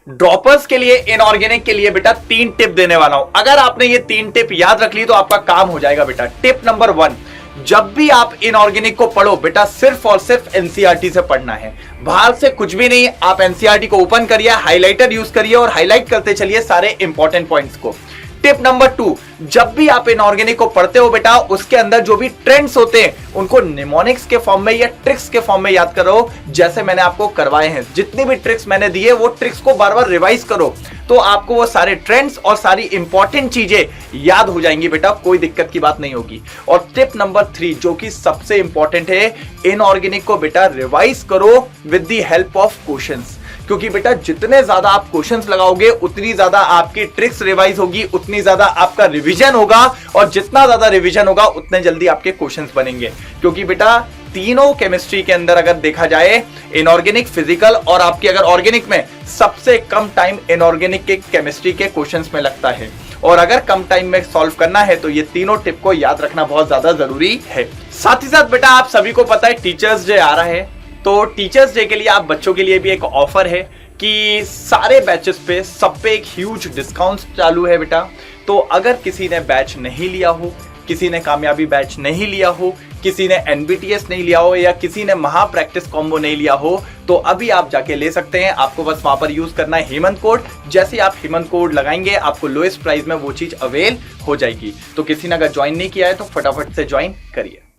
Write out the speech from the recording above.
Droppers के लिए, inorganic के लिए बेटा 3 टिप देने वाला हूं। अगर आपने ये 3 टिप याद रख ली तो आपका काम हो जाएगा बेटा। टिप नंबर 1, जब भी आप इनऑर्गेनिक को पढ़ो बेटा सिर्फ और सिर्फ एनसीईआरटी से पढ़ना है, बाहर से कुछ भी नहीं। आप एनसीईआरटी को ओपन करिए, हाइलाइटर यूज करिए और हाईलाइट करते चलिए सारे इंपॉर्टेंट पॉइंट्स को। टिप नंबर 2, जब भी आप इनऑर्गेनिक को पढ़ते हो बेटा उसके अंदर जो भी ट्रेंड्स होते हैं उनको निमोनिक्स के फॉर्म में या ट्रिक्स के फॉर्म में याद करो, जैसे मैंने आपको करवाए हैं। जितनी भी ट्रिक्स मैंने दी है वो ट्रिक्स को बार बार रिवाइज करो तो आपको वो सारे ट्रेंड्स और सारी इंपॉर्टेंट चीजें याद हो जाएंगी बेटा, कोई दिक्कत की बात नहीं होगी। और टिप नंबर 3 जो कि सबसे इंपॉर्टेंट है, इनऑर्गेनिक को बेटा रिवाइज करो with the help of questions, क्योंकि बेटा जितने ज्यादा आप क्वेश्चंस लगाओगे उतनी ज्यादा आपकी ट्रिक्स रिवाइज होगी, उतनी ज्यादा आपका रिवीजन होगा, और जितना ज्यादा रिवीजन होगा उतने जल्दी आपके क्वेश्चंस बनेंगे। क्योंकि बेटा तीनों केमिस्ट्री के अंदर अगर देखा जाए, इनऑर्गेनिक, फिजिकल और आपकी अगर ऑर्गेनिक में, सबसे कम टाइम इनऑर्गेनिक के केमिस्ट्री के क्वेश्चंस में लगता है। और अगर कम टाइम में सॉल्व करना है तो ये तीनों टिप को याद रखना बहुत ज्यादा जरूरी है। साथ ही साथ बेटा आप सभी को पता है टीचर्स डे आ रहा है, तो टीचर्स डे के लिए आप बच्चों के लिए भी एक ऑफर है कि सारे बैचेस पे सब पे एक ह्यूज डिस्काउंट चालू है बेटा। तो अगर किसी ने बैच नहीं लिया हो, किसी ने कामयाबी बैच नहीं लिया हो, किसी ने एनबीटीएस नहीं लिया हो या किसी ने महा प्रैक्टिस कॉम्बो नहीं लिया हो, तो अभी आप जाके ले सकते हैं। आपको बस वहां पर यूज करना है हेमंत कोड। जैसे आप हेमंत कोड लगाएंगे आपको लोएस्ट प्राइस में वो चीज अवेल हो जाएगी। तो किसी ने अगर ज्वाइन नहीं किया है तो फटाफट से ज्वाइन करिए।